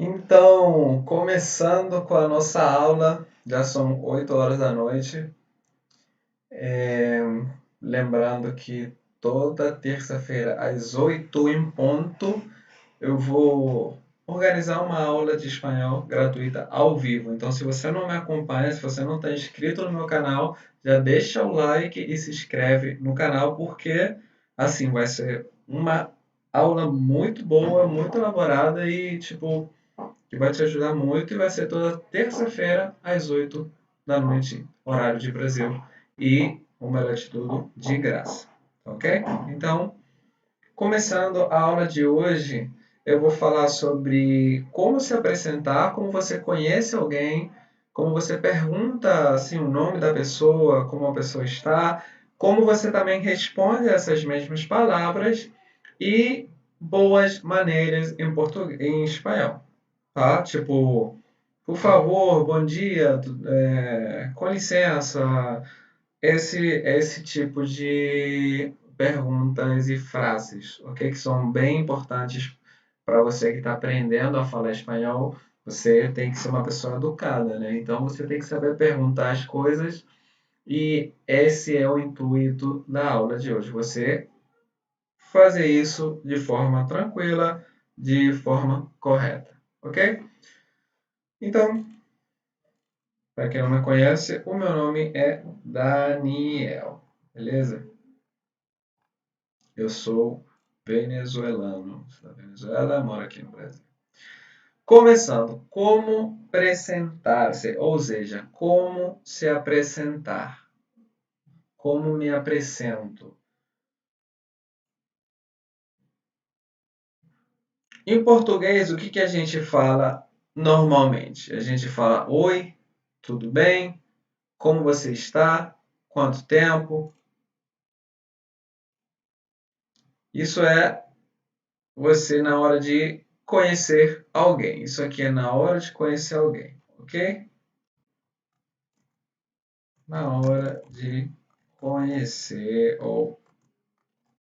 Então, começando com a nossa aula, já são 8 horas da noite. Lembrando que toda terça-feira, às 8 em ponto, eu vou organizar uma aula de espanhol gratuita ao vivo. Então, se você não me acompanha, se você não está inscrito no meu canal, já deixa o like e se inscreve no canal, porque assim vai ser uma aula muito boa, muito elaborada e tipo que vai te ajudar muito e vai ser toda terça-feira às 8 da noite, horário de Brasil. E, o melhor de tudo, de graça. Ok? Então, começando a aula de hoje, eu vou falar sobre como se apresentar, como você conhece alguém, como você pergunta assim, o nome da pessoa, como a pessoa está, como você também responde essas mesmas palavras e boas maneiras em português, em espanhol. Tá? Tipo, por favor, bom dia, com licença. Esse tipo de perguntas e frases, ok? Que são bem importantes para você que está aprendendo a falar espanhol. Você tem que ser uma pessoa educada, né? Então você tem que saber perguntar as coisas e esse é o intuito da aula de hoje. Você fazer isso de forma tranquila, de forma correta, ok? Então, para quem não me conhece, o meu nome é Daniel, beleza? Eu sou venezuelano, sou da Venezuela, moro aqui no Brasil. Começando, como apresentar-se, ou seja, como se apresentar, como me apresento. Em português, o que a gente fala normalmente? A gente fala oi, tudo bem, como você está, quanto tempo. Isso é você na hora de conhecer alguém. Isso aqui é na hora de conhecer alguém, ok? Na hora de conhecer ou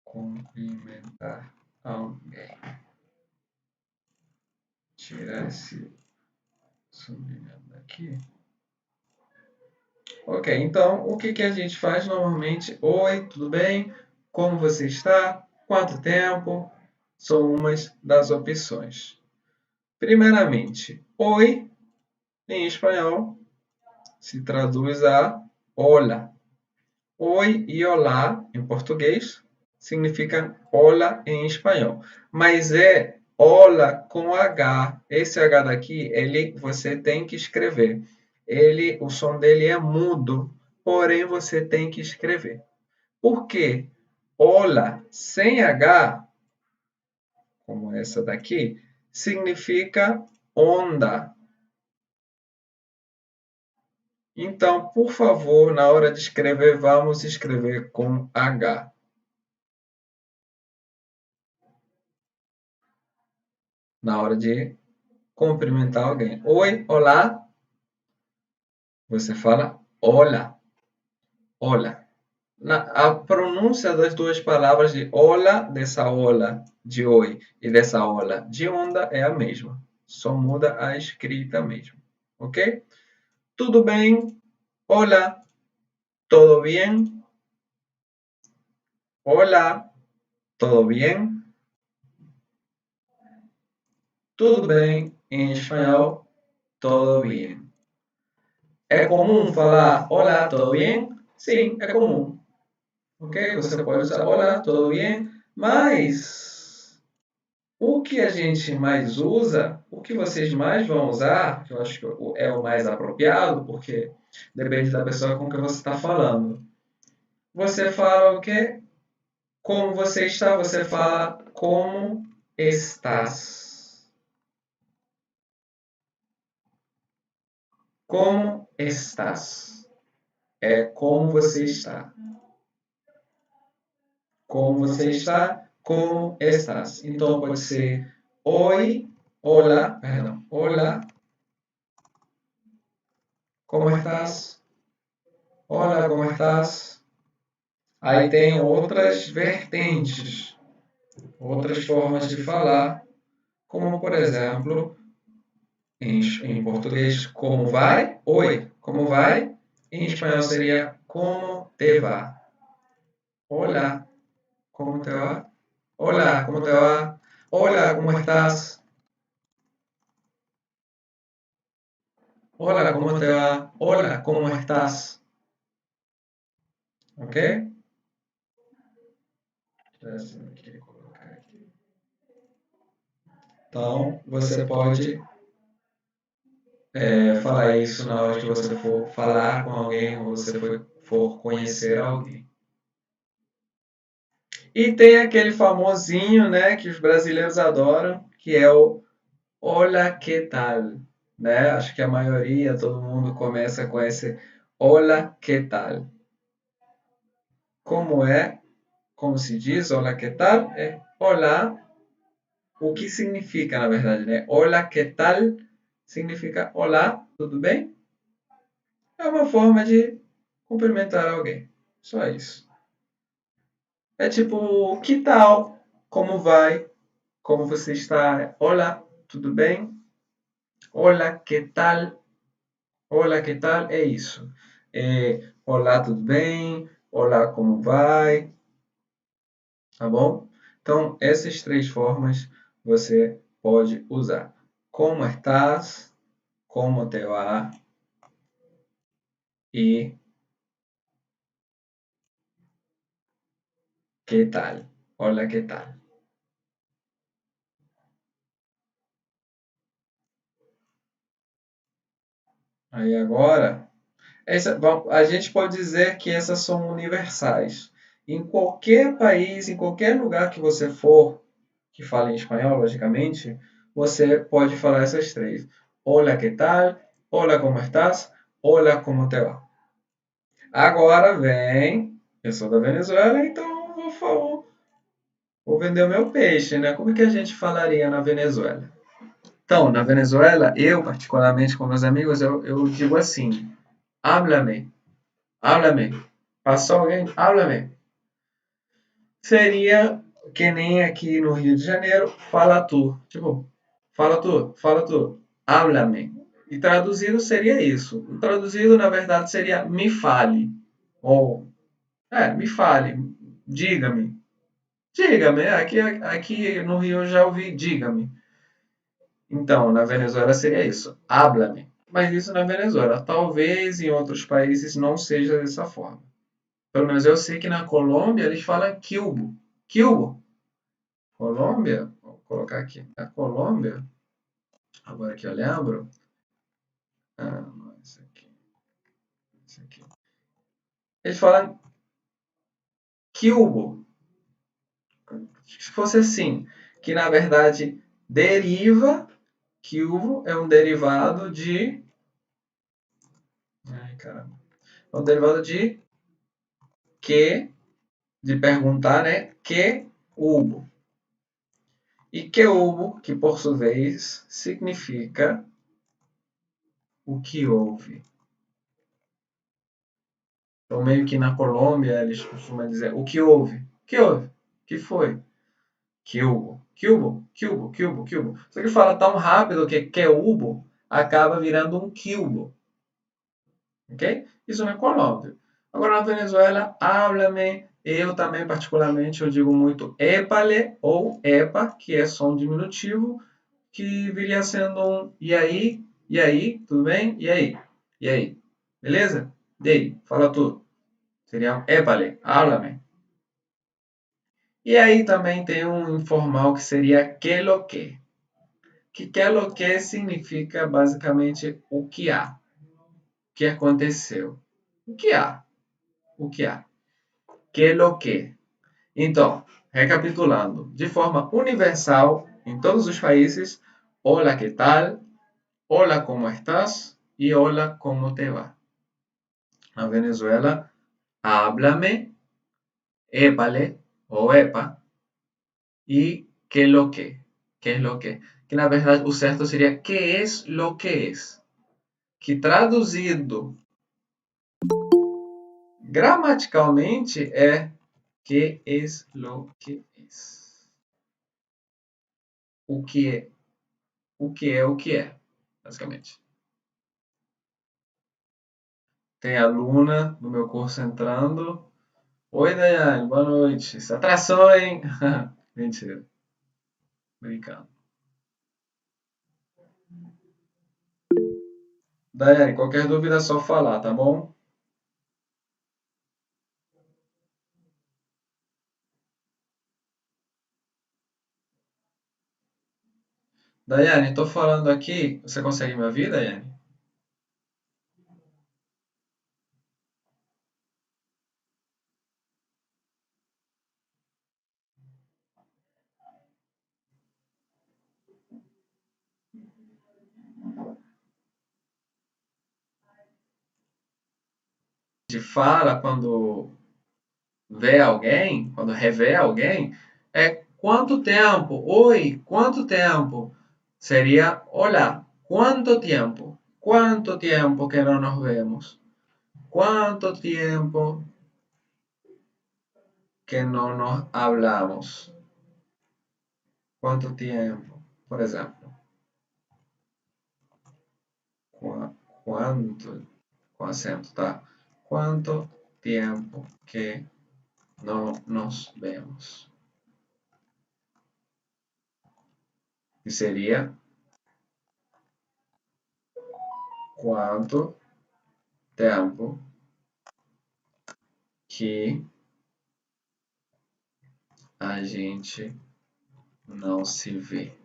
cumprimentar alguém. Tirar esse sublinhado daqui. Ok, então o que a gente faz normalmente? Oi, tudo bem? Como você está? Quanto tempo? São umas das opções. Primeiramente, oi, em espanhol, se traduz a hola. Oi e olá, em português, significa hola em espanhol. Mas é hola com H. Esse H daqui, ele você tem que escrever. O som dele é mudo, porém você tem que escrever. Por quê? Hola sem H, como essa daqui, significa onda. Então, por favor, na hora de escrever, vamos escrever com H. Na hora de cumprimentar alguém. Oi, olá. Você fala hola, hola. A pronúncia das duas palavras de hola, dessa hola de oi, e dessa hola de onda é a mesma. Só muda a escrita mesmo. Ok? Tudo bem? Hola. Todo bien? Hola. Todo bien? Tudo bem? Em espanhol, todo bien. É comum falar olá, tudo bem? Sim, é comum. Ok? Você pode usar olá, tudo bem? Mas o que a gente mais usa, o que vocês mais vão usar, que eu acho que é o mais apropriado, porque depende da pessoa com que você está falando. Você fala o quê? Como você está, você fala como estás. Como estás? É como você está. Como você está? Como estás? Então pode ser oi, olá, perdão, olá, como estás? Olá, como estás? Aí tem outras vertentes, outras formas de falar, como por exemplo, Em português, como vai? Oi, como vai? Em espanhol seria como te va? Hola, ¿cómo te va? Hola, ¿cómo te va? Hola, ¿cómo estás? Hola, ¿cómo te va? Hola, ¿cómo estás? Ok? Então, você pode falar isso na hora que você for falar com alguém ou você for conhecer alguém. E tem aquele famosinho, né, que os brasileiros adoram, que é o Hola, ¿qué tal? Né? Acho que a maioria, todo mundo começa com esse Hola, ¿qué tal? Como é? Como se diz Hola, ¿qué tal? É Olá, o que significa, na verdade, né? Hola, ¿qué tal? Significa Olá, tudo bem? É uma forma de cumprimentar alguém. Só isso. É tipo, que tal? Como vai? Como você está? Olá, tudo bem? Olá, que tal? Olá, que tal? É isso. Olá, tudo bem? Olá, como vai? Tá bom? Então, essas três formas você pode usar. Como estás? Como te va? E que tal? Olá, que tal? Aí agora a gente pode dizer que essas são universais. Em qualquer país, em qualquer lugar que você for, que fala em espanhol, logicamente, você pode falar essas três. Hola, ¿qué tal? Hola, ¿cómo estás? Hola, ¿cómo te va? Agora vem, eu sou da Venezuela, então vou vender o meu peixe, né? Como é que a gente falaria na Venezuela? Então, na Venezuela, eu, particularmente com meus amigos, eu digo assim: háblame. Háblame. Passou alguém? Háblame. Seria que nem aqui no Rio de Janeiro, fala tu. Tipo, fala tu. Háblame. E traduzido seria isso. O traduzido, na verdade, seria me fale. Ou, me fale. Diga-me. Diga-me. Aqui no Rio eu já ouvi diga-me. Então, na Venezuela seria isso. Háblame. Mas isso na Venezuela. Talvez em outros países não seja dessa forma. Pelo menos eu sei que na Colômbia eles falam quilbo. Quilbo. Colômbia, vou colocar aqui. Na Colômbia, agora que eu lembro. Não, esse aqui. Esse aqui. Eles falam quilbo. Se fosse assim, que na verdade deriva, quilbo é um derivado de. Ai, caramba. É um derivado de que, de perguntar, né? Que hubo. E que hubo, que por sua vez significa o que houve. Então, meio que na Colômbia, eles costumam dizer o que houve? O que houve? O que foi? Cubo, cubo, cubo, cubo, cubo. Só que fala tão rápido que é ubo acaba virando um cubo. Ok? Isso na Colômbia. Agora na Venezuela, háblame. Eu também, particularmente, eu digo muito épale ou epa, que é som diminutivo, que viria sendo um e aí, tudo bem? E aí, beleza? E aí, fala tu. Seria um épale, háblame. E aí também tem um informal que seria que lo que lo que significa basicamente o que há, o que aconteceu. O que há, o que há. Que lo que. Então, recapitulando, de forma universal, em todos os países, hola, que tal? Hola, como estás? E hola, como te va? Na Venezuela, háblame, épale ou epa, e que lo que. Que es lo que na verdade o certo seria que es lo que es. Que traduzido gramaticalmente é que es lo que es. O que é, o que é o que é. basicamente. Tem aluna no meu curso entrando. Oi, Daiane, boa noite. Se atração, hein? Mentira, brincando. Daiane, qualquer dúvida é só falar, tá bom? Daiane, tô falando aqui. Você consegue me ouvir, Daiane? De fala quando vê alguém, quando revê alguém, é quanto tempo? Oi, quanto tempo? Seria olá, quanto tempo? Quanto tempo que não nos vemos? Quanto tempo que não nos hablamos? Quanto tempo? Por exemplo, quanto, com acento, tá? Quanto tempo que não nos vemos? E seria quanto tempo que a gente não se vê.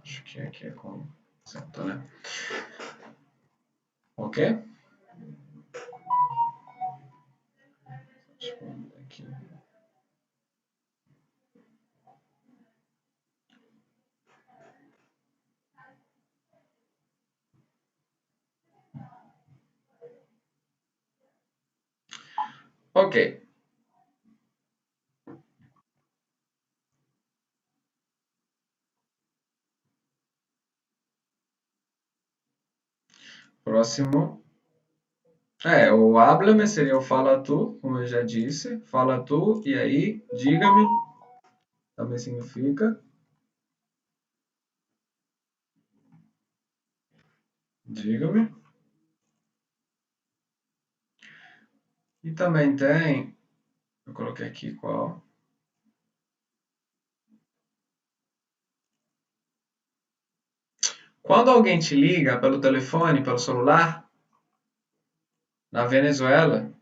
Acho que aqui é com acento, né? Ok? Deixa eu ver aqui. Ok. Próximo. O háblame seria o fala tu, como eu já disse. Fala tu, e aí, diga-me, também significa diga-me. E também tem, eu coloquei aqui qual. Quando alguém te liga pelo telefone, pelo celular, na Venezuela,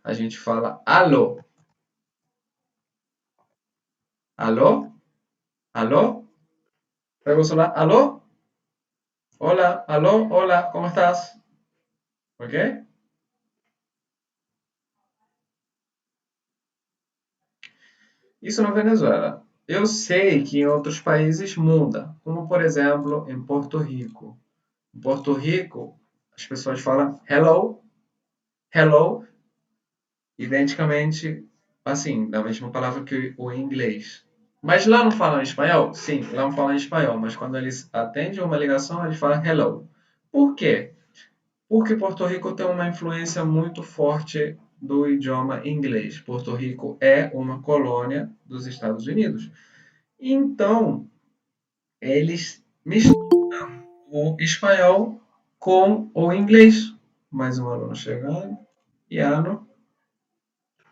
a gente fala alô. Alô? Alô? Pega o celular, alô? Hola, alô, hola, como estás? Ok? Isso na Venezuela. Eu sei que em outros países muda, como por exemplo em Porto Rico. Em Porto Rico, as pessoas falam hello, hello, identicamente assim, da mesma palavra que o inglês. Mas lá não falam espanhol? Sim, lá não falam espanhol, mas quando eles atendem uma ligação, eles falam hello. Por quê? Porque Porto Rico tem uma influência muito forte do idioma inglês. Porto Rico é uma colônia dos Estados Unidos. Então, eles misturam o espanhol com o inglês. Mais um aluno chegando. Iano.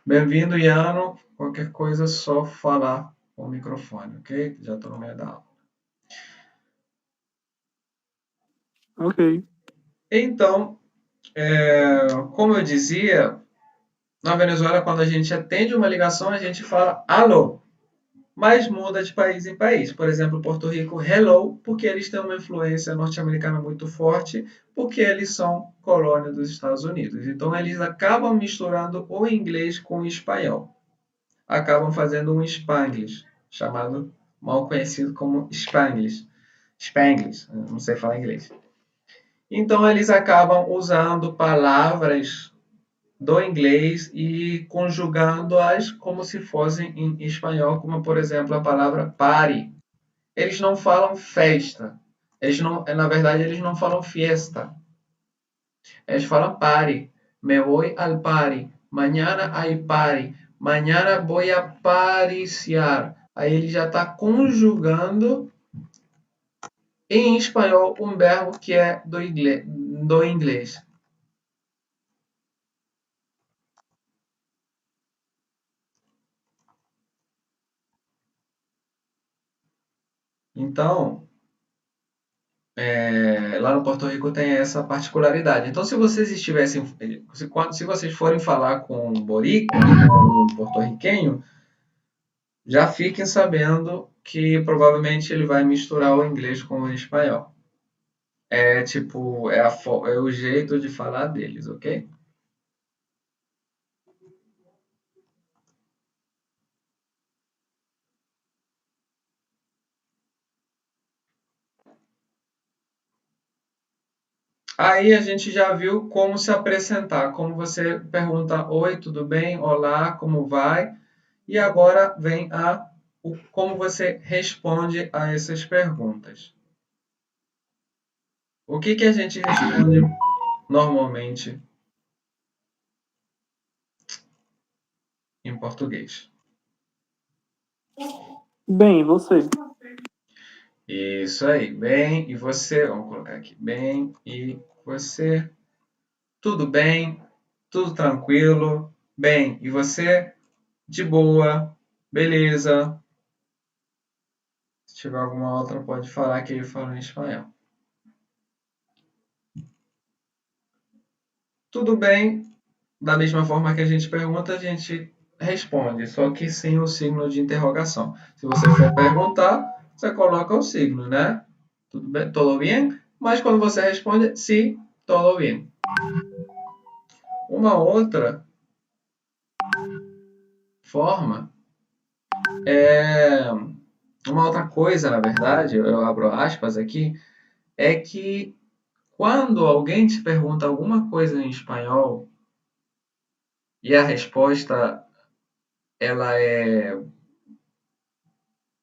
Bem-vindo, Iano. Qualquer coisa, é só falar com o microfone, ok? Já estou no meio da aula. Ok. Então, como eu dizia, na Venezuela, quando a gente atende uma ligação, a gente fala alô. Mas muda de país em país. Por exemplo, Porto Rico, hello, porque eles têm uma influência norte-americana muito forte, porque eles são colônia dos Estados Unidos. Então, eles acabam misturando o inglês com o espanhol. Acabam fazendo um Spanglish, chamado, mal conhecido como Spanglish. Spanglish, não sei falar inglês. Então, eles acabam usando palavras do inglês e conjugando-as como se fossem em espanhol, como por exemplo a palavra party. Eles não falam festa. Eles não, na verdade, eles não falam fiesta. Eles falam party. Me voy al party. Mañana hay party. Mañana voy a passear. Aí ele já está conjugando em espanhol um verbo que é do inglês. Então, lá no Porto Rico tem essa particularidade. Então, se vocês estivessem, se vocês forem falar com um boricua, com um porto-riquenho, já fiquem sabendo que provavelmente ele vai misturar o inglês com o espanhol. É tipo, é o jeito de falar deles, ok? Aí a gente já viu como se apresentar, como você pergunta oi, tudo bem? Olá, como vai? E agora vem como você responde a essas perguntas. O que a gente responde normalmente em português? Bem, você. Isso aí, bem, e você? Vamos colocar aqui, bem, e você? Tudo bem? Tudo tranquilo? Bem, e você? De boa? Beleza? Se tiver alguma outra, pode falar que ele fala em espanhol. Tudo bem, da mesma forma que a gente pergunta, a gente responde, só que sem o signo de interrogação. Se você for perguntar, você coloca o signo, né? Tudo bem? Todo bem? Mas quando você responde, sim, todo bem. Uma outra forma é uma outra coisa, na verdade, eu abro aspas aqui, é que quando alguém te pergunta alguma coisa em espanhol e a resposta ela é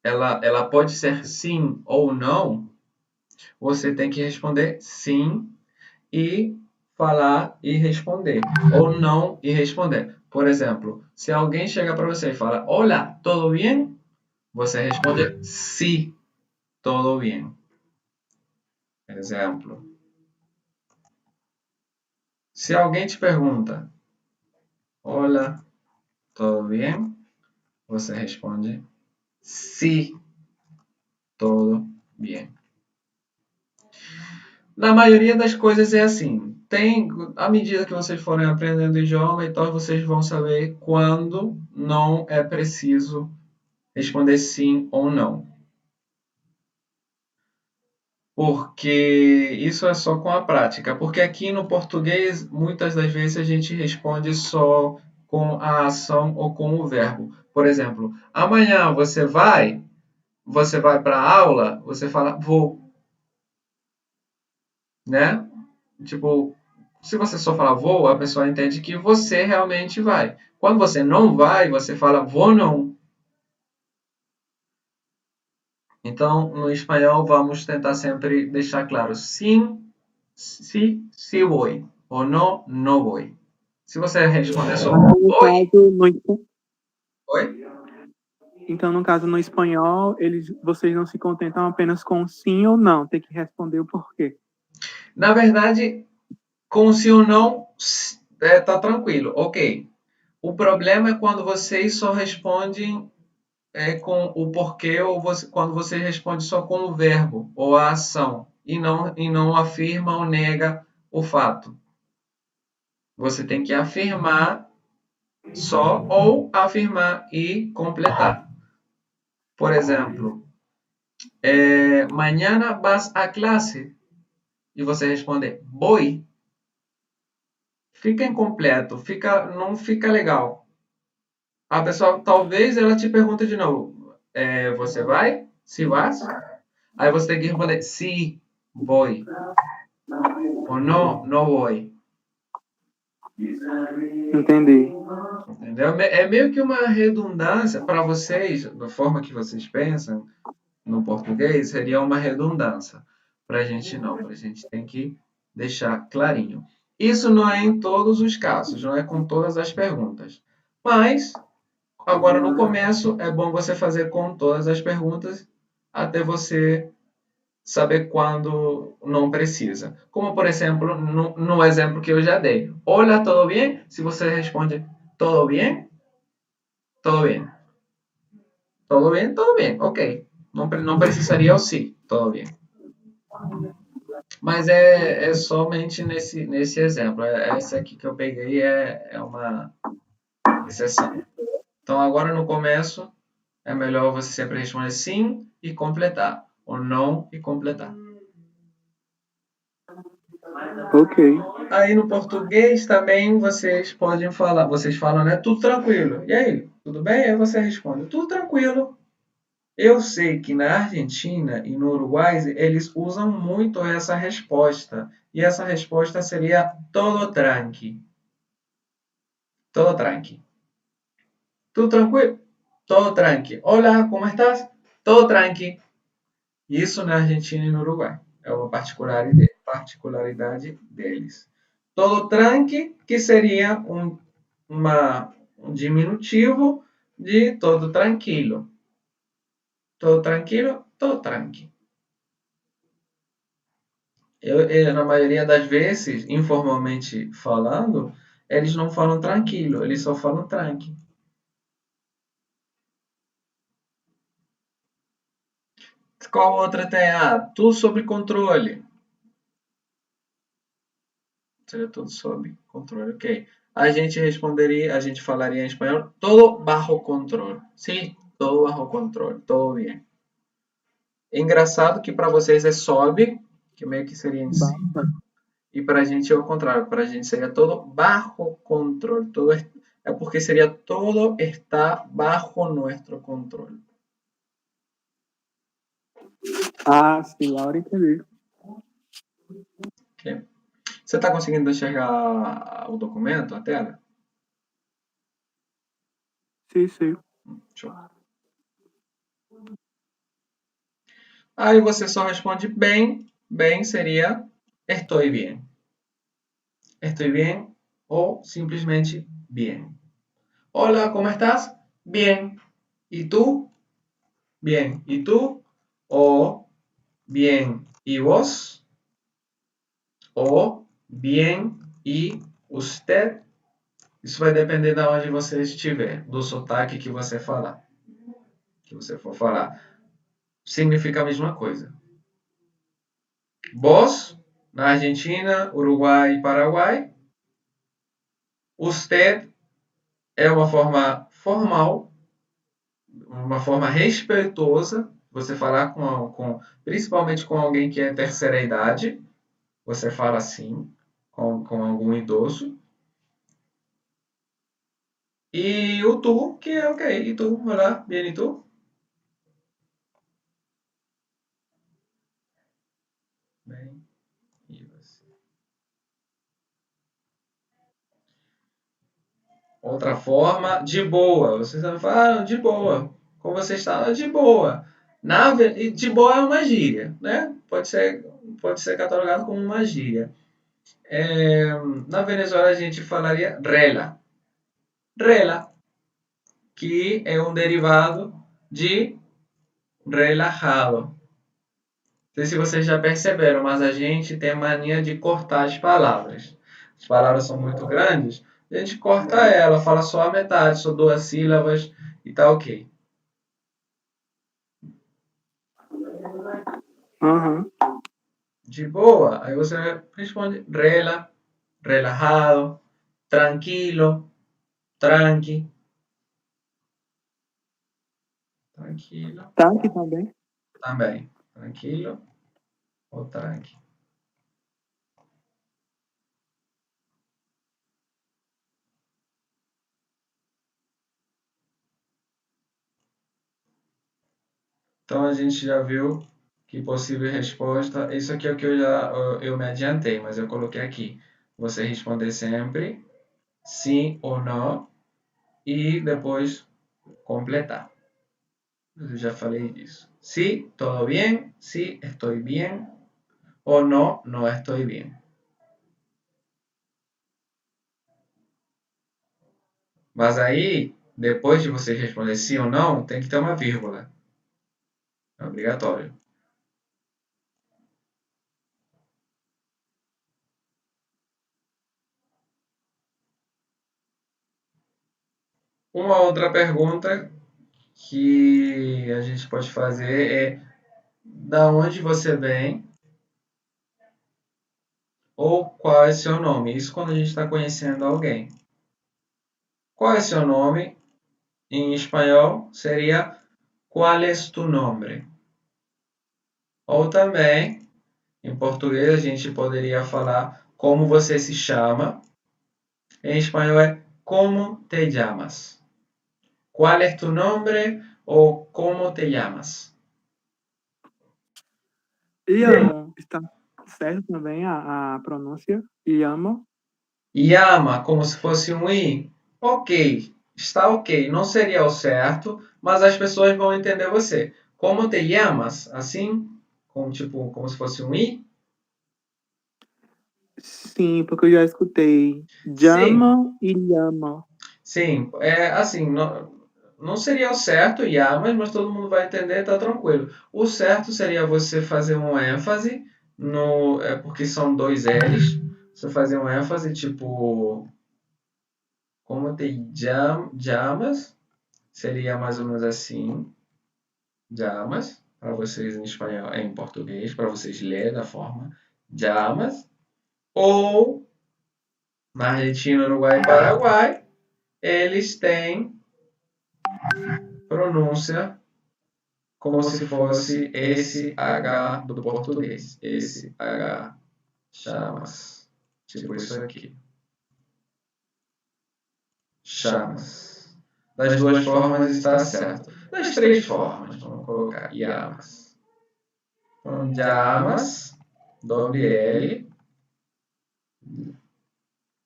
ela pode ser sim ou não, você tem que responder sim e falar e responder, ou não e responder. Por exemplo, se alguém chega para você e fala: Olá, tudo bem? Você responde sim, todo bem. Exemplo. Se alguém te pergunta: Olá, tudo bem? Você responde sim, todo bem. Na maioria das coisas é assim. À medida que vocês forem aprendendo o idioma, então vocês vão saber quando não é preciso responder sim ou não. Porque isso é só com a prática. Porque aqui no português, muitas das vezes a gente responde só com a ação ou com o verbo. Por exemplo, amanhã você vai para a aula, você fala vou, né? Tipo, se você só falar vou, a pessoa entende que você realmente vai. Quando você não vai, você fala vou não. Então, no espanhol, vamos tentar sempre deixar claro sim, sí voy. Ou não, não vou. Se você responder só Então, no oi, caso, no, oi, então, no caso, no espanhol, vocês não se contentam apenas com sim ou não, tem que responder o porquê. na verdade, com sim ou não, tá tranquilo, ok. O problema é quando vocês só respondem com o porquê ou quando você responde só com o verbo ou a ação e não afirma ou nega o fato. Você tem que afirmar só ou afirmar e completar. Por exemplo, mañana vas a clase e você responde voy. Fica incompleto, não fica legal. A pessoa talvez ela te pergunte de novo, você vai? Se vas? Aí você tem que responder sí, voy. Ou não, não voy. Entendi. Entendeu? É meio que uma redundância para vocês, da forma que vocês pensam no português, seria uma redundância. Para a gente não, para a gente tem que deixar clarinho. Isso não é em todos os casos, não é com todas as perguntas. Mas Agora, no começo, é bom você fazer com todas as perguntas até você saber quando não precisa. Como, por exemplo, no exemplo que eu já dei. Olá, tudo bem? Se você responde tudo bem, tudo bem. Tudo bem, tudo bem. Ok. Não precisaria o sim, tudo bem. Mas é somente nesse exemplo. Essa aqui que eu peguei é uma exceção. Então, agora no começo, é melhor você sempre responder sim e completar, ou não e completar. Ok. Aí no português também vocês podem falar, vocês falam, né? Tudo tranquilo. E aí, tudo bem? Aí você responde, tudo tranquilo. Eu sei que na Argentina e no Uruguai eles usam muito essa resposta. E essa resposta seria todo tranqui. Todo tranqui. Tudo tranquilo? Todo tranqui. Olá, como estás? Todo tranqui. Isso na Argentina e no Uruguai. É uma particularidade deles. Todo tranqui, que seria um diminutivo de todo tranquilo. Todo tranquilo, todo tranqui. Na maioria das vezes, informalmente falando, eles não falam tranquilo, eles só falam tranqui. Qual outra tem? Ah, tudo sob controle. Seria tudo sob controle, ok. A gente falaria em espanhol, todo bajo controle. Sim, todo bajo controle, todo bem. É engraçado que para vocês é sobe, que meio que seria em cima, Basta. e para a gente é o contrário, para a gente seria todo bajo controle. É porque seria todo está bajo nuestro controle. Ah, sim, agora entendi. Ok? Você está conseguindo enxergar o documento, a tela? Sim, sim. Show. Aí você só responde bem. Bem seria estou bem. Estou bem ou simplesmente bem. Olá, como estás? Bem. E tu? Bem. E tu? Ou bem. E vos? Ou bem. E usted? Isso vai depender de onde você estiver, do sotaque que você falar. Que você for falar. Significa a mesma coisa. Vos, na Argentina, Uruguai e Paraguai. Usted é uma forma formal, uma forma respeitosa. Você falar principalmente com alguém que é terceira idade, você fala assim, com algum idoso. E o tu, que é ok. E tu, olá, bem, e tu? Bem, e você? Outra forma, de boa. Você sabe falar, de boa. Como você está? De boa. E de boa é uma gíria, né? Pode ser catalogado como uma gíria. É, na Venezuela a gente falaria rela. Rela, que é um derivado de relajado. Não sei se vocês já perceberam, mas a gente tem a mania de cortar as palavras. As palavras são muito grandes, a gente corta ela, fala só a metade, só duas sílabas e tá ok. Aham. De boa, aí você responde rela, relajado, tranquilo, tranqui, tranquilo, Tá aqui também. também, tranquilo ou tranqui. Então a gente já viu que possível resposta. Isso aqui é o que eu me adiantei, mas eu coloquei aqui. Você responder sempre sim ou não e depois completar. Eu já falei disso. Sí, todo bien. Sí, estoy bien. O no, no estoy bien. Mas aí depois de você responder sim ou não, tem que ter uma vírgula. É obrigatório. Uma outra pergunta que a gente pode fazer é da onde você vem ou qual é seu nome. Isso quando a gente está conhecendo alguém. Qual é seu nome? Em espanhol seria ¿Cuál es tu nombre? Ou também, em português, a gente poderia falar como você se chama. Em espanhol é ¿Cómo te llamas? ¿Cuál es tu nombre? Ou ¿Cómo te llamas? Llamo, está certo também a pronúncia? Llamo. Llama, como se fosse um i. Ok, está ok. Não seria o certo, mas as pessoas vão entender você. Como te llamas? Assim, como se fosse um i? Sim, porque eu já escutei. Sim, Llamo e llamo. sim. É assim, não seria o certo, llamas, mas todo mundo vai entender, tá tranquilo. O certo seria você fazer um ênfase no, porque são dois L's. Você fazer um ênfase tipo, como te llamas? Seria mais ou menos assim. Llamas, para vocês em espanhol, em português, para vocês lerem da forma llamas. Ou na Argentina, Uruguai e Paraguai, eles têm pronúncia como se fosse esse H do português. Esse H, chamas. Tipo isso aqui. Chamas. Das duas formas está certo. Das três formas, vamos colocar llamas. Então, llamas, doble L,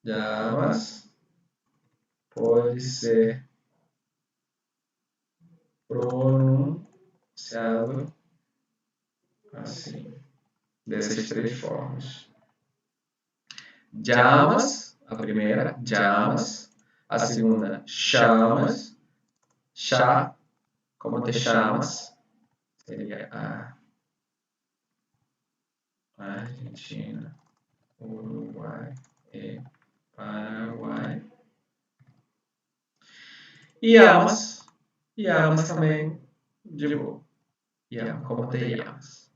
llamas, pode ser pronunciado assim, dessas três formas. Llamas, a primeira, llamas, a segunda, chamas, chá, como te chamas, seria a Argentina, Uruguai e Paraguai. E llamas também, digo, como te llamas.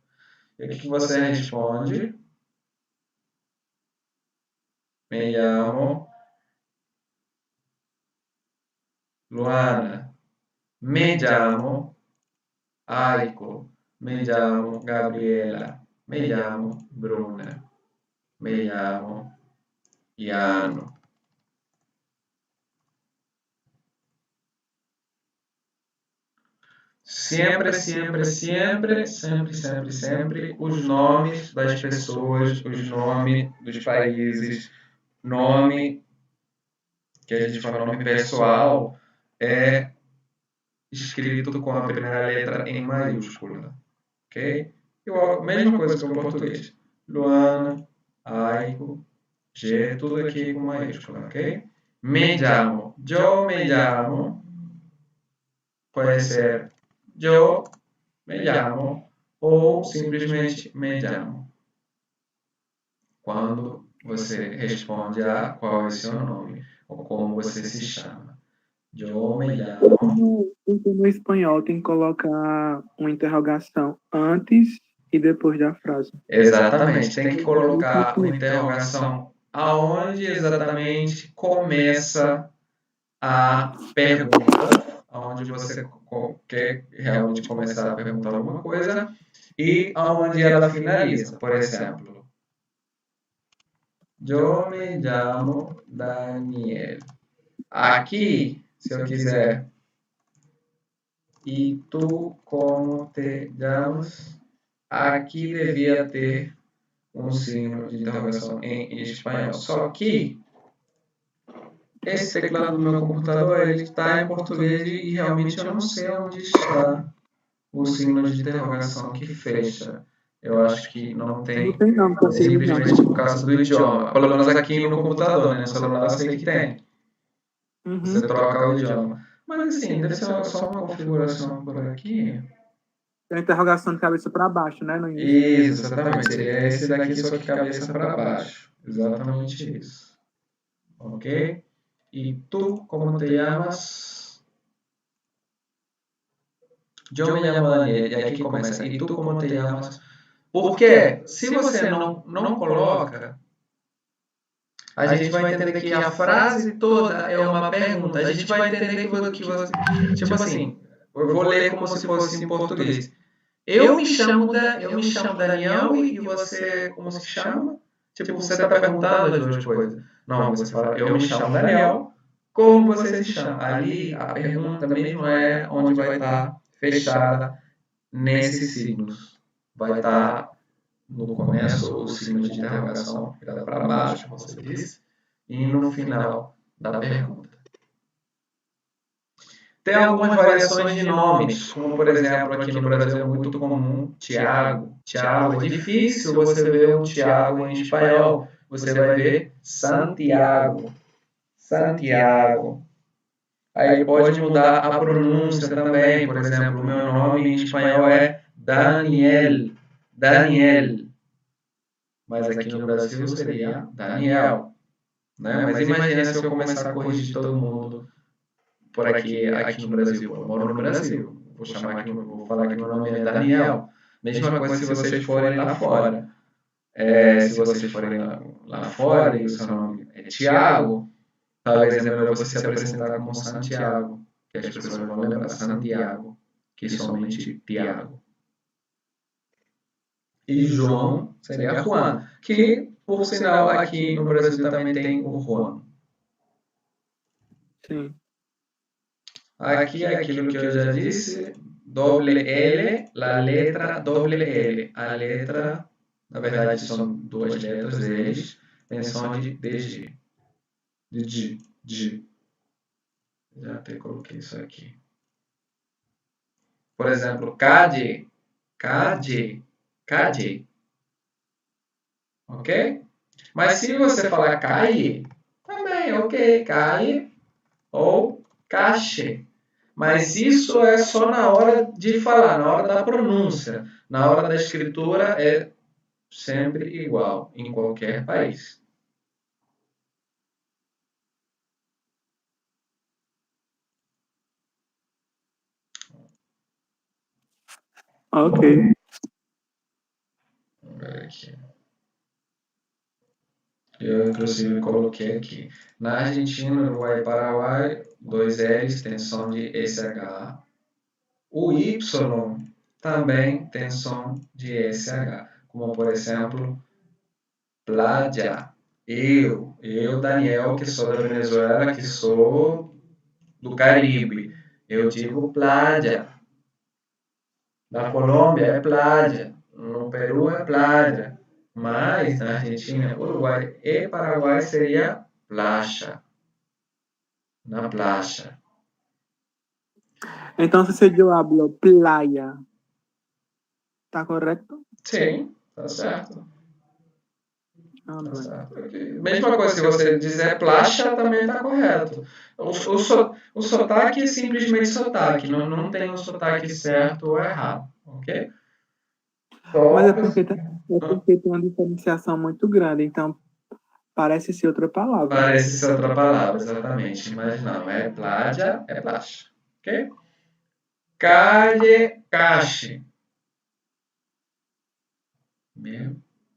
E o que você responde? Me llamo Luana. Me llamo Aiko. Me llamo Gabriela. Me llamo Bruna. Me llamo Iano. Sempre, sempre, sempre, sempre, sempre, sempre, os nomes das pessoas, os nomes dos países, nome, que a gente fala nome pessoal, é escrito com a primeira letra em maiúscula, ok? Igual, mesma coisa que o português. Luana, Aiko, G, tudo aqui com maiúscula, ok? Me llamo, yo me llamo, pode ser yo me llamo ou simplesmente me llamo. Quando você responde a qual é o seu nome ou como você se chama. Yo me llamo. No espanhol tem que colocar uma interrogação antes e depois da frase. Exatamente, tem que colocar uma interrogação aonde exatamente começa a pergunta, aonde você quer realmente começar a perguntar alguma coisa e aonde ela finaliza. Por exemplo, eu me chamo Daniel. Aqui, se eu quiser, e tu como te chamas? Aqui devia ter um signo de interrogação em espanhol. Só que esse teclado do meu computador ele está em português e realmente eu não sei onde está o signo de interrogação que fecha. Eu acho que não Não tem, tem não, português não. simplesmente por causa do idioma. Pelo menos aqui no computador, né? No celular eu sei que tem. Você Uhum. troca o idioma. Mas assim, deve ser só uma configuração por aqui. É a interrogação de cabeça para baixo, né? No início. Isso, exatamente. Seria esse daqui, só que cabeça para baixo. Exatamente isso. Ok? E tu, como te chamas? Eu me llamo Daniel. E aqui começa. E tu, como te chamas? Porque se você não coloca, a gente vai entender que a frase toda é uma pergunta. A gente vai entender que você... Tipo assim, eu vou ler como se fosse em português. Eu me chamo Daniel e você como se chama? Tipo, você está perguntando as duas coisas. Não, você fala, eu me chamo Daniel, como você se chama? Ali a pergunta mesmo é onde vai estar fechada nesses signos. Vai estar no começo o signo de interrogação virado para baixo, como você disse, e no final da pergunta. Tem algumas variações de nomes, como por exemplo aqui no Brasil é muito comum Tiago. Tiago é difícil você ver um Tiago em espanhol. Você vai ver Santiago. Santiago. Aí pode mudar a pronúncia também. Por exemplo, o meu nome em espanhol é Daniel. Daniel. Mas aqui no Brasil seria Daniel. Né? Mas imagina se eu começar a corrigir todo mundo por aqui no Brasil. Eu moro no Brasil. Vou falar que meu nome é Daniel. Mesma coisa se vocês forem lá fora. Se vocês forem lá fora e o seu nome é Tiago, talvez é melhor você se apresentar como Santiago, que as pessoas vão lembrar Santiago, que somente Tiago. E João seria Juan, que, por sinal, aqui no Brasil também tem o Juan. Sim. Aqui é aquilo que eu já disse, doble L, a letra doble L. A letra, na verdade, são duas letras deles, tem som de DG. De G. Já até coloquei isso aqui. Por exemplo, CAD, CAD, CAD. Ok? Mas se você falar CAI, também, ok, CAI ou CAIXE. Mas isso é só na hora de falar, na hora da pronúncia. Na hora da escritura é sempre igual, em qualquer país. Ok. Vamos ver aqui. Eu, inclusive, coloquei aqui. Na Argentina, Uruguai e Paraguai, 2 L's tem som de SH. O Y também tem som de SH. Como, por exemplo, playa. Eu, Daniel, que sou da Venezuela, que sou do Caribe. Eu digo playa. Na Colômbia é playa. No Peru é playa. Mas na Argentina, Uruguai e Paraguai seria playa. Na playa. Então, se eu hablo playa, ¿está correto? Sim, tá certo. Ah, Tá bem. certo. Mesma coisa, se você dizer playa, também está correto. O sotaque é simplesmente sotaque, não tem um sotaque certo ou errado, ok? Mas é porque tem uma diferenciação muito grande, então parece ser outra palavra. Parece ser outra palavra, exatamente, mas não, é playa, é playa, ok? Calle, cache.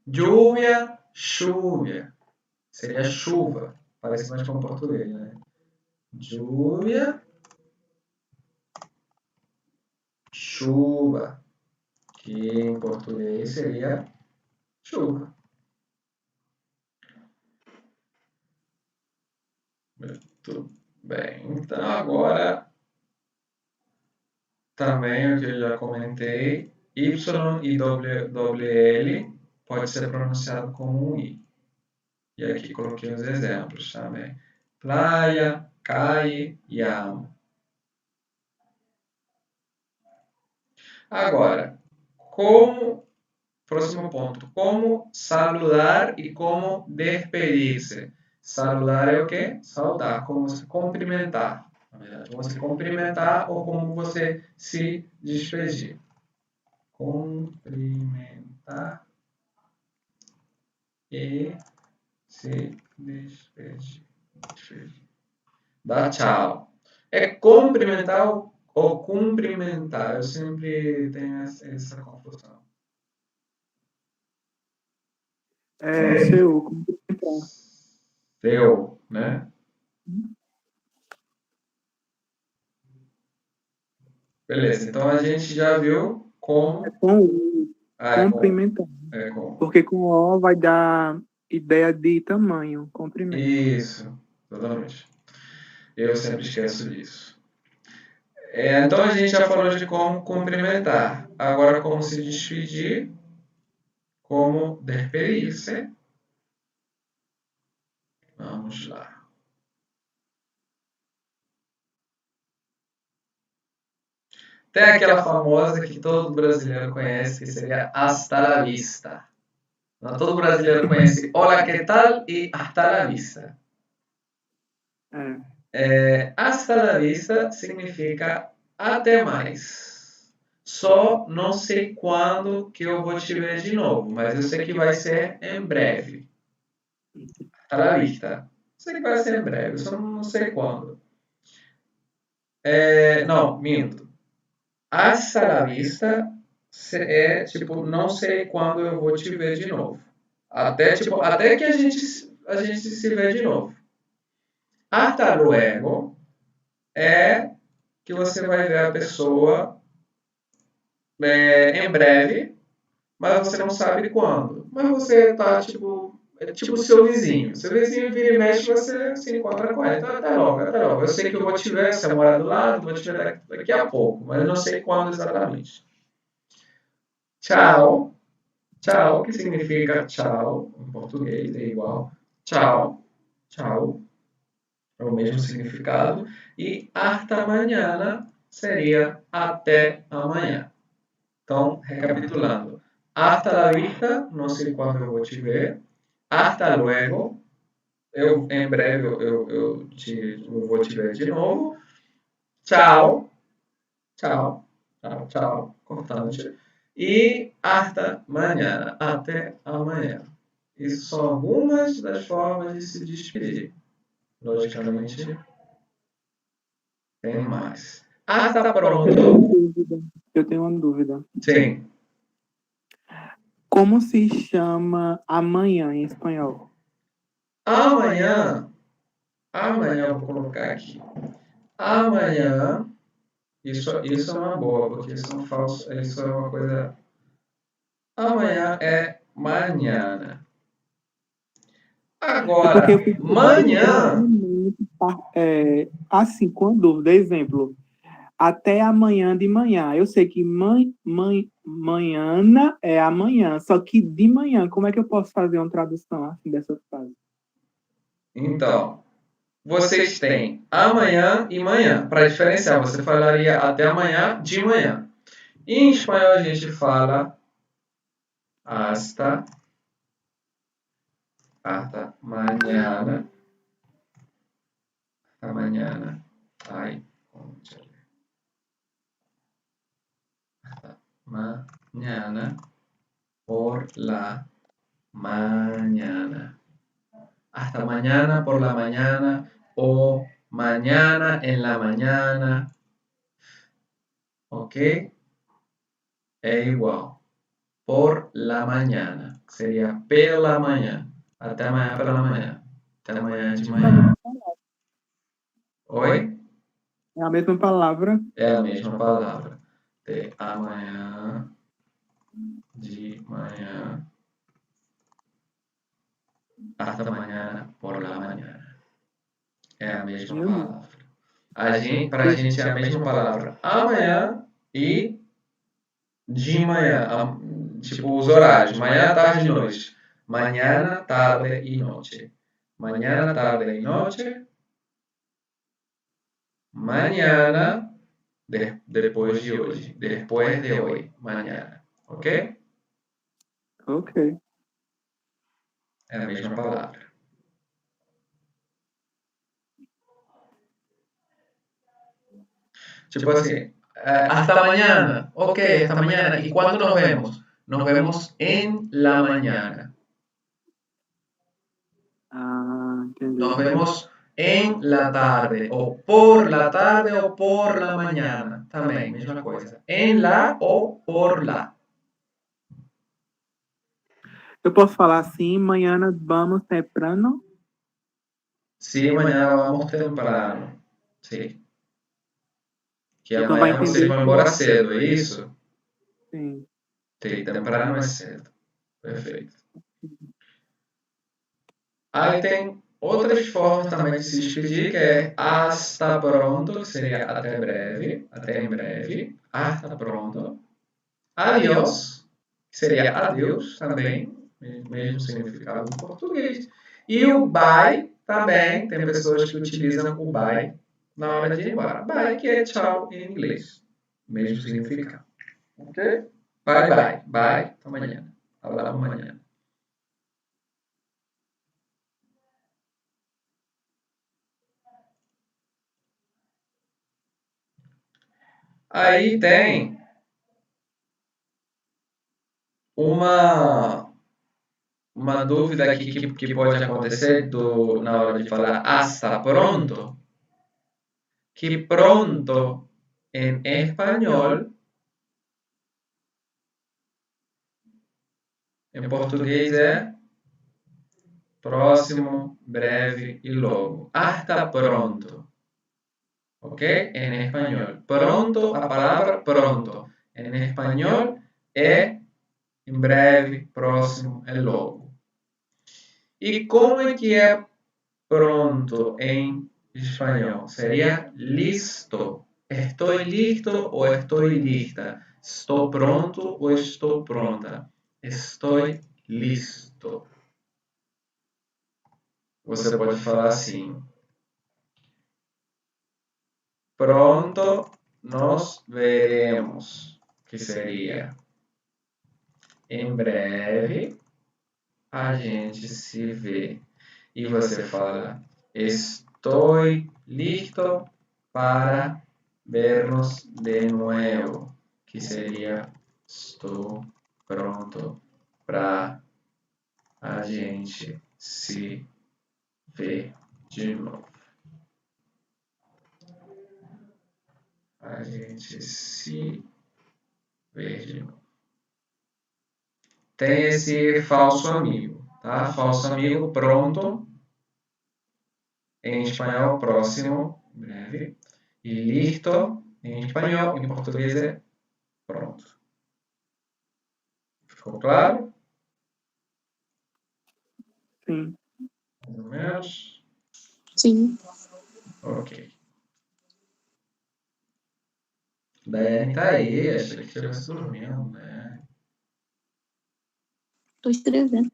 Lluvia, chuva. Seria chuva. Parece mais com português, né? Lluvia, chuva. Que em português seria chuva. Muito bem. Então agora também o que eu já comentei, Y e L pode ser pronunciado como um I. E aqui coloquei os exemplos também. Playa, calle, llamo. Agora, próximo ponto, como saludar e como despedir-se. Saludar é o quê? Saudar, como se cumprimentar. Na verdade, como se cumprimentar ou como você se despedir. Cumprimentar e se despedir. Dá tchau. É cumprimentar ou cumprimentar? Eu sempre tenho essa confusão. Seu, cumprimentar. Seu, né? Beleza, então a gente já viu como. Com o, cumprimentar. Com. Porque com o vai dar ideia de tamanho, comprimento. Isso, totalmente. Eu sempre esqueço disso. Então a gente já falou de como cumprimentar. Agora, como se despedir, como despedir-se. Vamos lá. Tem aquela famosa que todo brasileiro conhece, que seria hasta la vista. Não, todo brasileiro conhece hola, que tal e hasta la vista. Hasta la vista significa até mais. Só não sei quando que eu vou te ver de novo, mas eu sei que vai ser em breve. Hasta la vista. Sei que vai ser em breve, só não sei quando. Não, minto. Hasta la vista é tipo, não sei quando eu vou te ver de novo. Até que a gente se vê de novo. Hasta luego é que você vai ver a pessoa em breve, mas você não sabe quando. Mas você tá tipo, é tipo o seu vizinho. Seu vizinho vira e mexe, você se encontra com ele. Então, até logo, até logo. Eu sei que eu vou te ver, você mora do lado, vou te ver daqui a pouco, mas eu não sei quando exatamente. Tchau. Tchau, que significa tchau, em português é igual. Tchau, tchau, é o mesmo significado. E hasta mañana seria até amanhã. Então, recapitulando. Hasta la vista, não sei quando eu vou te ver. Hasta luego, em breve eu vou te ver de novo. Tchau, tchau, tchau, tchau, cortante. E hasta mañana, até amanhã. Isso são algumas das formas de se despedir. Logicamente, tem mais. Hasta pronto. Eu tenho uma dúvida. Sim. Como se chama amanhã em espanhol? Amanhã, vou colocar aqui. Amanhã, isso é uma boa, porque isso é uma coisa. Amanhã é mañana. Agora, manhã. Assim, com a dúvida, exemplo, até amanhã de manhã. Eu sei que manhã é amanhã, só que de manhã, como é que eu posso fazer uma tradução assim dessa frase? Então, vocês têm amanhã e manhã. Para diferenciar, você falaria até amanhã de manhã. E em espanhol a gente fala hasta mañana. Hasta mañana. Ai, hasta mañana por la mañana. Hasta mañana por la mañana o mañana en la mañana. ¿Ok? É igual. Por la mañana. Seria pela manhã. Até amanhã pela manhã. Até amanhã de manhã. Oi? É a mesma palavra? É a mesma palavra. De amanhã, de manhã, hasta mañana, por la mañana. É a mesma palavra. Para a gente é a mesma palavra amanhã e de manhã. Tipo os horários. Manhã, tarde e noite. Mañana, tarde e noite. Mañana, tarde y noche. Mañana, depois de hoje. Depois de hoje. Mañana. Ok? Ok. É a mesma palavra. Tipo assim, hasta mañana. Ok, hasta mañana. ¿Y cuándo nos vemos? Nos vemos en la mañana. Ah, entendi. Nos vemos en la tarde. O por la tarde o por la mañana. Também, mesma coisa. En la ou por la. Eu posso falar assim, amanhã vamos temprano? Sí, mañana vamos temprano. Sí. Que Então vai amanhã vocês entender vão que embora cedo, é isso? sim. Sim, temprano é cedo. Perfeito. Aí tem outras formas também de se despedir, que é hasta pronto, que seria até breve, até em breve. Hasta pronto. Adiós, que seria adeus também, mesmo significado em português. E o bye também, tem pessoas que utilizam o bye na hora de ir embora. Bye, que é tchau em inglês, mesmo significado. Ok? Bye, bye. Bye, até amanhã. Hablamos amanhã. Aí tem uma dúvida aqui que pode acontecer na hora de falar hasta pronto, que pronto em espanhol, em português é próximo, breve e logo. Hasta pronto. Ok? Em espanhol. Pronto, a palavra pronto. Em espanhol é em breve, próximo, é logo. E como é que é pronto em espanhol? Seria listo. Estou listo ou estou lista. Estou pronto ou estou pronta. Estou listo. Você pode falar assim. Pronto nos veremos. Que seria em breve a gente se vê. E você fala, estou listo para vernos de nuevo, que seria, estou pronto para a gente se ver de novo. A gente se ver de novo. Tem esse falso amigo, tá? Falso amigo, pronto. Em espanhol, próximo, breve. E listo, em espanhol, em português é pronto. Ficou claro? Sim. Mais ou menos? Sim. Ok. Daiane tá aí, achei que estivesse dormindo, né? Tô escrevendo.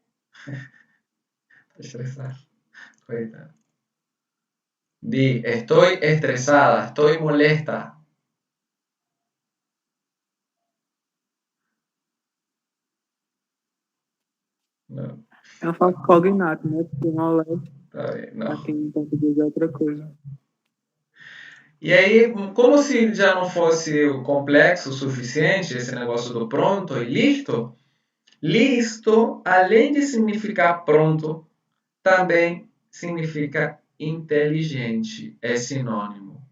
Tá estressado. Coitado. Di, estoy estresada, estoy molesta. Não, Eu faço cognato, né? Porque moleste tá bem, não. aqui em português é outra coisa. E aí, como se já não fosse complexo o suficiente esse negócio do pronto e listo, listo, além de significar pronto, também significa inteligente, é sinônimo.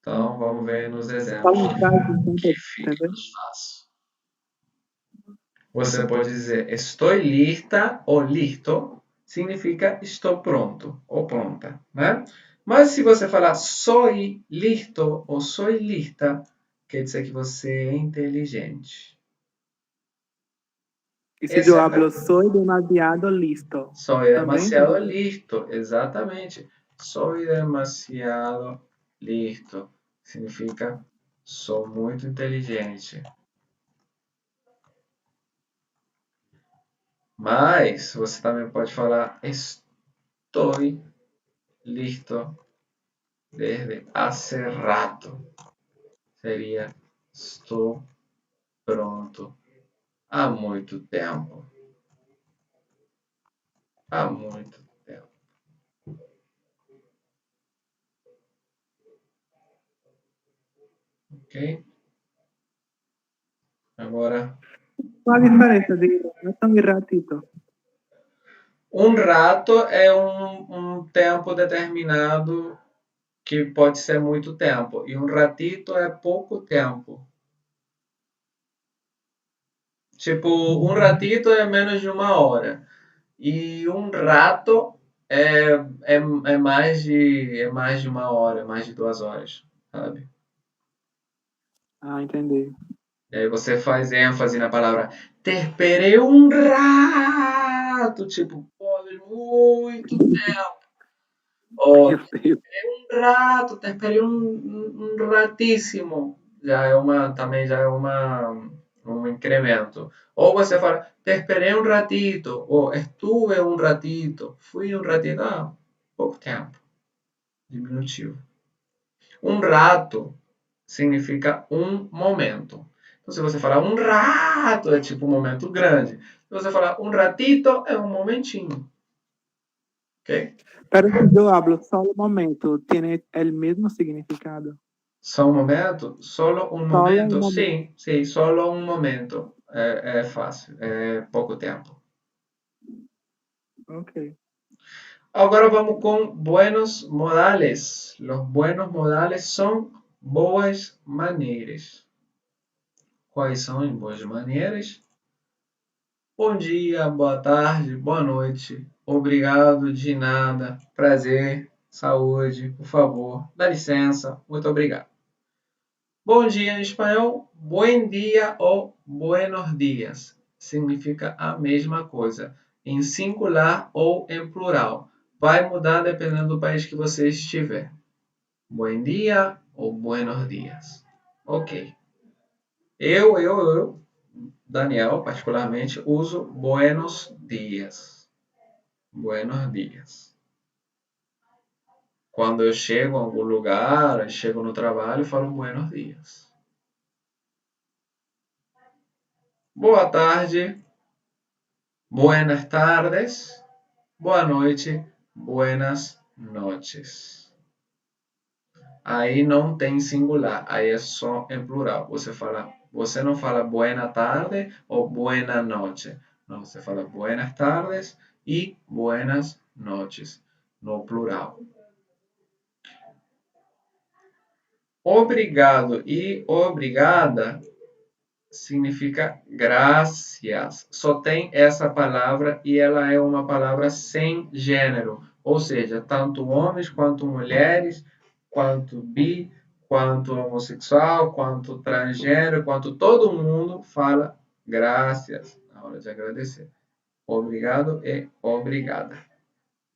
Então, vamos ver nos exemplos Fala um frase, então, que pra fica entender. mais fácil. Você pode dizer estou lista ou listo, significa estou pronto ou pronta, né? Mas se você falar soy listo ou soy lista, quer dizer que você é inteligente. E se eu hablo soy demasiado listo? Soy Também? demasiado listo, exatamente. Soy demasiado listo. Significa sou muito inteligente. Mas você também pode falar estou listo desde hace rato. Seria estou pronto há muito tempo. Há muito tempo. Ok? Agora, Qual a diferença de rato e ratito? um rato é um tempo determinado que pode ser muito tempo, e um ratito é pouco tempo. Tipo, um ratito é menos de uma hora. E um rato é, é mais de uma hora, mais de 2 horas, sabe? Ah, entendi. E aí você faz ênfase na palavra te esperei um rato, tipo, pô, muito tempo. Ou Meu Deus. um rato, te esperei um ratíssimo. Também já é um incremento. Ou você fala, te esperei um ratito, ou estuve um ratito, fui um ratito, pouco tempo, diminutivo. Um rato significa um momento. Então, se você falar um rato, é tipo um momento grande. Se você falar um ratito, é um momentinho. Ok? Pero si yo hablo solo un momento, ¿tiene el mismo significado? Só um momento? Solo um Solo un momento? momento. Sim, sim, solo um momento. É fácil, é pouco tempo. Ok. Agora vamos com buenos modales. Os buenos modales são boas maneiras. Quais são as boas maneiras? Bom dia, boa tarde, boa noite. Obrigado, de nada. Prazer, saúde, por favor. Dá licença, muito obrigado. Bom dia em espanhol, buen dia ou buenos dias. Significa a mesma coisa, em singular ou em plural. Vai mudar dependendo do país que você estiver. Buen dia ou buenos dias. Ok. Eu, Daniel, particularmente, uso buenos dias. Buenos dias. Quando eu chego em algum lugar, chego no trabalho, eu falo buenos dias. Boa tarde, buenas tardes, boa noite, buenas noches. Aí não tem singular, aí é só em plural. Você não fala buena tarde ou buena noche. Não, você fala buenas tardes e buenas noches, no plural. Obrigado e obrigada significa graças. Só tem essa palavra e ela é uma palavra sem gênero. Ou seja, tanto homens quanto mulheres, quanto bi, quanto homossexual, quanto transgênero, quanto todo mundo fala graças na hora de agradecer. Obrigado e obrigada.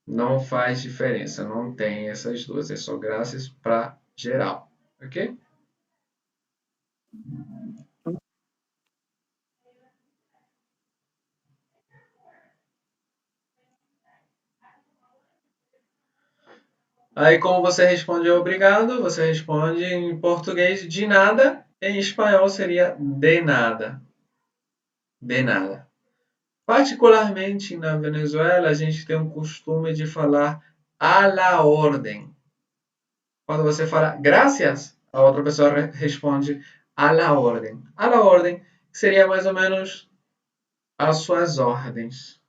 Não faz diferença, não tem essas duas, é só graças para geral, ok? Aí, como você responde obrigado, você responde em português de nada, em espanhol seria de nada. De nada. Particularmente na Venezuela, a gente tem um costume de falar a la orden. Quando você fala gracias, a outra pessoa responde a la orden. A la orden seria mais ou menos as suas ordens.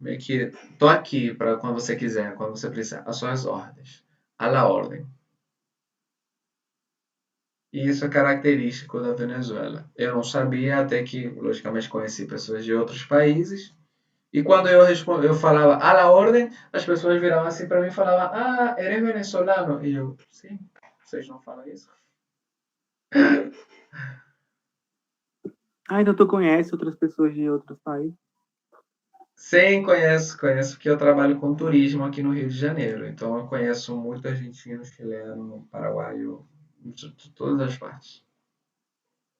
Meio que tô aqui para quando você quiser, quando você precisar, as suas ordens. A la orden. E isso é característico da Venezuela. Eu não sabia até que, logicamente, conheci pessoas de outros países. E quando eu falava a la orden, as pessoas viravam assim para mim e falavam: Ah, eres venezolano? E eu, sim, vocês não falam isso? Ah, então tu conhece outras pessoas de outros países? Sim, conheço porque eu trabalho com turismo aqui no Rio de Janeiro. Então eu conheço muito argentino, chileno, paraguaio, de todas as partes.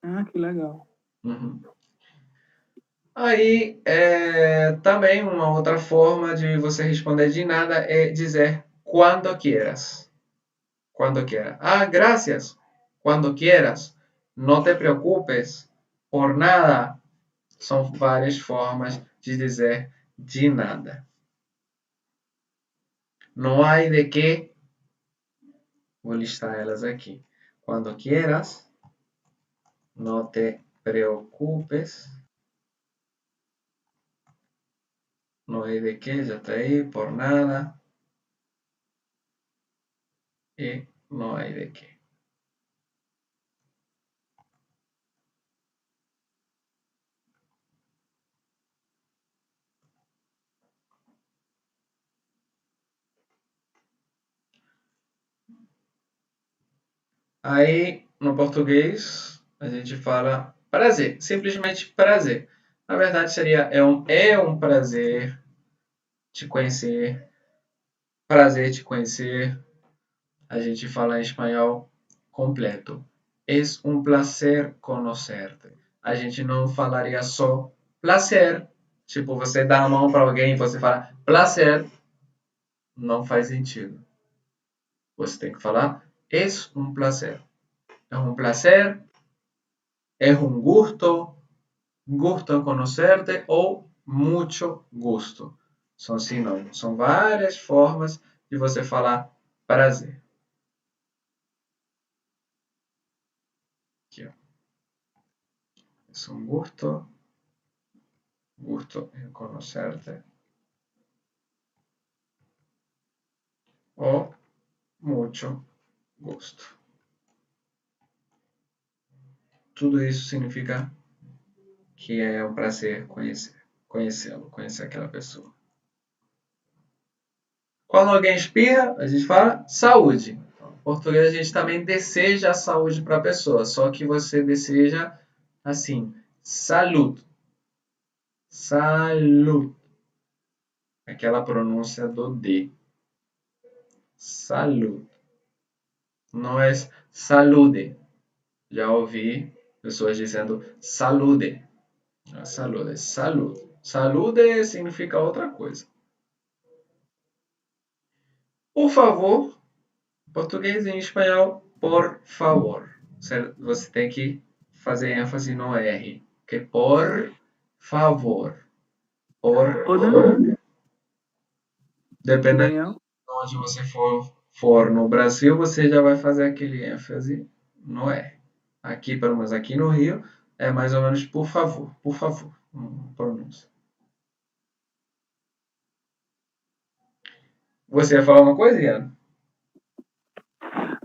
Ah, que legal. Uhum. Aí, também uma outra forma de você responder de nada é dizer quando quieras. Quando quieras. Ah, gracias. Quando quieras. No te preocupes. Por nada. São várias formas de dizer de nada. No hay de qué. Vou listar elas aqui. Cuando quieras. No te preocupes. No hay de qué, ya está ahí, por nada. Y no hay de qué. Aí, no português, a gente fala prazer, simplesmente prazer. Na verdade, seria é um prazer te conhecer, prazer te conhecer. A gente fala em espanhol completo. Es un placer conocerte. A gente não falaria só placer. Tipo, você dá a mão para alguém e você fala placer. Não faz sentido. Você tem que falar es un placer. É um placer, é um gusto, gusto en conocerte ou mucho gusto. São sinônimos. São várias formas de você falar prazer. Aqui, ó. Es un gusto, gusto en conocerte. O mucho gusto. Tudo isso significa que é um prazer conhecê-lo, conhecer aquela pessoa. Quando alguém espirra, a gente fala saúde. Em português, a gente também deseja a saúde para a pessoa, só que você deseja assim, salud. Salud. Aquela pronúncia do D. Salud. Não é salude. Já ouvi pessoas dizendo salude. Não é salude, é saúde. Salude significa outra coisa. Por favor, em português e em espanhol, por favor. Você tem que fazer ênfase no R. Que por favor. Dependendo Daniel? de onde você for no Brasil, você já vai fazer aquele ênfase no R. Aqui, pelo menos aqui no Rio, é mais ou menos por favor. Por favor. Pronúncia. Você ia falar uma coisa, Ian?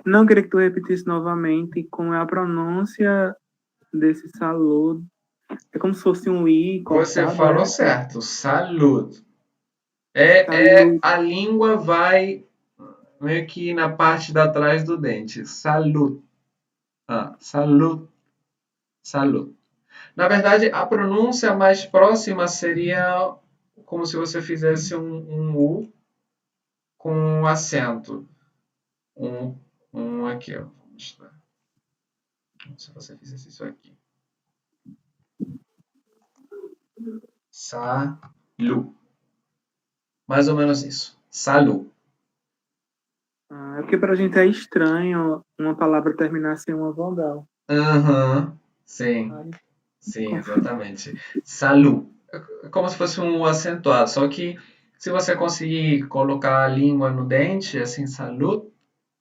Não, queria que tu repetisse novamente como é a pronúncia desse saludo. É como se fosse um I Você cortado, falou é? certo. Salud. Saludo. A língua vai meio que na parte da trás do dente. Salud. Salud. Salud. Na verdade, a pronúncia mais próxima seria como se você fizesse um U com um acento. Aqui, ó. Vou mostrar. Se você fizesse isso aqui. Salu. Mais ou menos isso. Salu. É porque pra gente é estranho uma palavra terminar sem uma vogal. Aham. Sim. Sim, exatamente. Salu. É como se fosse um acentuado. Só que se você conseguir colocar a língua no dente, assim, salu,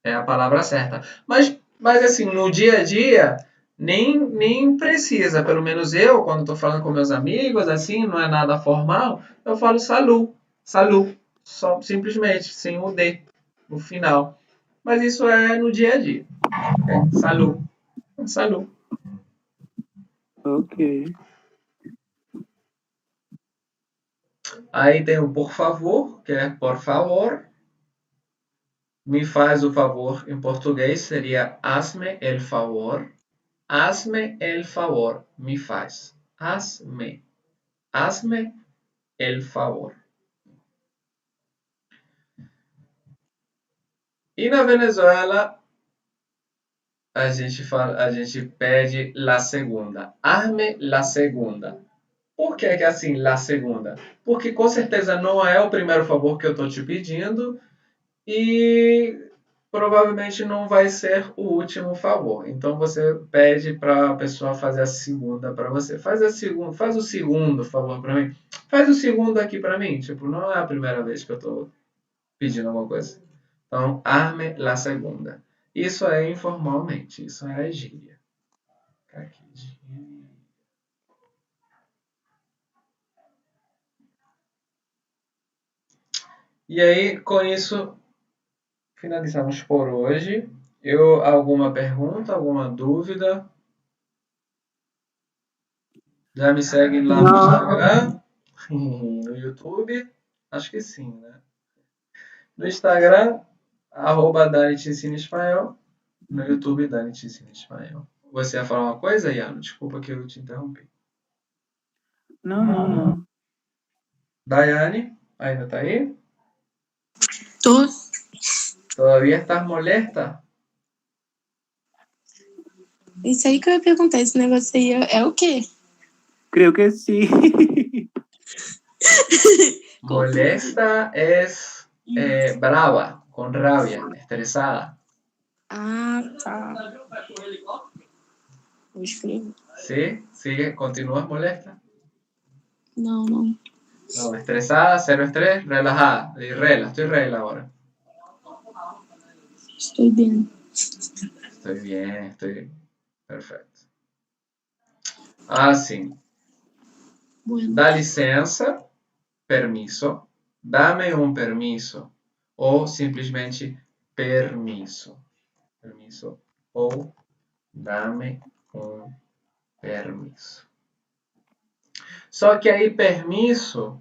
é a palavra certa. Mas assim, no dia a dia, nem precisa. Pelo menos eu, quando estou falando com meus amigos, assim, não é nada formal, eu falo salu. Salu. Só, simplesmente, sem o D no final. Mas isso é no dia a dia. Okay? Salu. Salu. Ok. Aí tem o por favor, que é por favor. Me faz o favor em português seria hazme el favor. Hazme el favor. Me faz. Hazme. Hazme el favor. E na Venezuela a gente pede la segunda. Hazme la segunda. Por que é assim, la segunda? Porque com certeza não é o primeiro favor que eu estou te pedindo e provavelmente não vai ser o último favor. Então você pede para a pessoa fazer a segunda para você. Faz o segundo favor para mim. Faz o segundo aqui para mim. Tipo, não é a primeira vez que eu estou pedindo alguma coisa. Então, arme la segunda. Isso é informalmente, isso é gíria. Aqui, gíria. E aí, com isso, finalizamos por hoje. Alguma pergunta, alguma dúvida? Já me seguem lá no Instagram, no YouTube? Acho que sim, né? No Instagram, Dani Te Ensina Espanhol. No YouTube, Dani Te Ensina Espanhol. Você ia falar uma coisa, Iano? Desculpa que eu te interrompi. Não. Daiane, ainda tá aí? Tô. Todavía estás molesta? Isso aí que eu ia perguntar, esse negócio aí é o quê? Creio que sim. Molesta es brava, con rabia, estresada. Ah, tá. Vou escrever. ¿Sí? ¿Sigue? ¿Continúas molesta? Não. No, estresada, cero estrés, relajada. Estoy regla ahora. Estou bem. Estoy bien, estoy perfecto. Assim. Bueno. Dá licença, permiso. Dame um permiso. Ou simplesmente permiso. Permiso. Ou dame um permiso. Só que aí permiso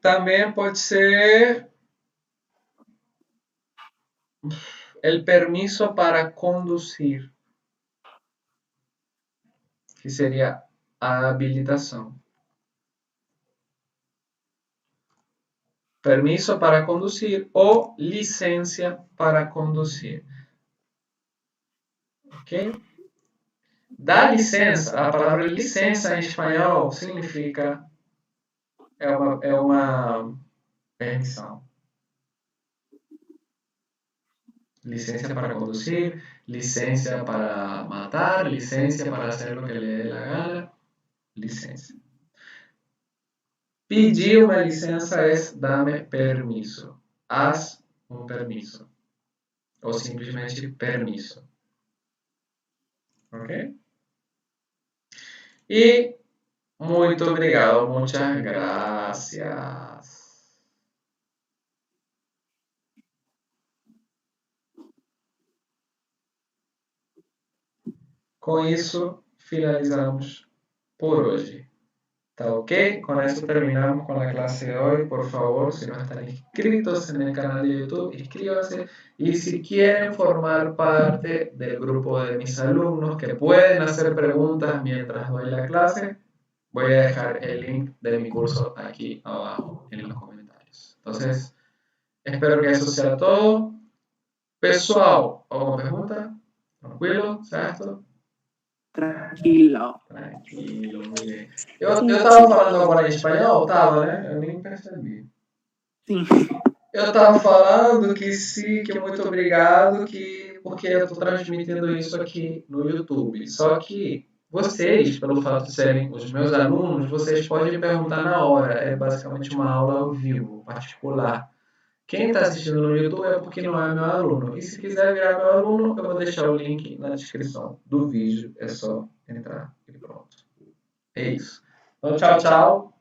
também pode ser el permiso para conducir, que seria a habilitação. Permiso para conducir ou licencia para conducir. Ok? Dá licença, a palavra licença em espanhol significa é uma permissão. Licencia para conducir, licencia para matar, licencia para hacer lo que le dé la gana, licencia. Pedir uma licença é dame permiso, haz um permiso, ou simplesmente permiso. Ok? E muito obrigado, muchas gracias. Com isso, finalizamos por hoje. ¿Está ok? Con eso terminamos con la clase de hoy. Por favor, si no están inscritos en el canal de YouTube, inscríbanse. Y si quieren formar parte del grupo de mis alumnos que pueden hacer preguntas mientras doy la clase, voy a dejar el link de mi curso aquí abajo en los comentarios. Entonces, espero que eso sea todo. Pessoal, alguma pergunta? Tranquilo? Certo? Tranquilo. Tranquilo, muy bien. Eu tava falando agora em espanhol? Tava, né? Eu nem percebi. Sim. Eu tava falando que sim, que muito obrigado, porque eu tô transmitindo isso aqui no YouTube. Só que vocês, pelo fato de serem os meus alunos, vocês podem perguntar na hora. É basicamente uma aula ao vivo, particular. Quem está assistindo no YouTube é porque não é meu aluno. E se quiser virar meu aluno, eu vou deixar o link na descrição do vídeo. É só entrar e pronto. É isso. Então, tchau, tchau.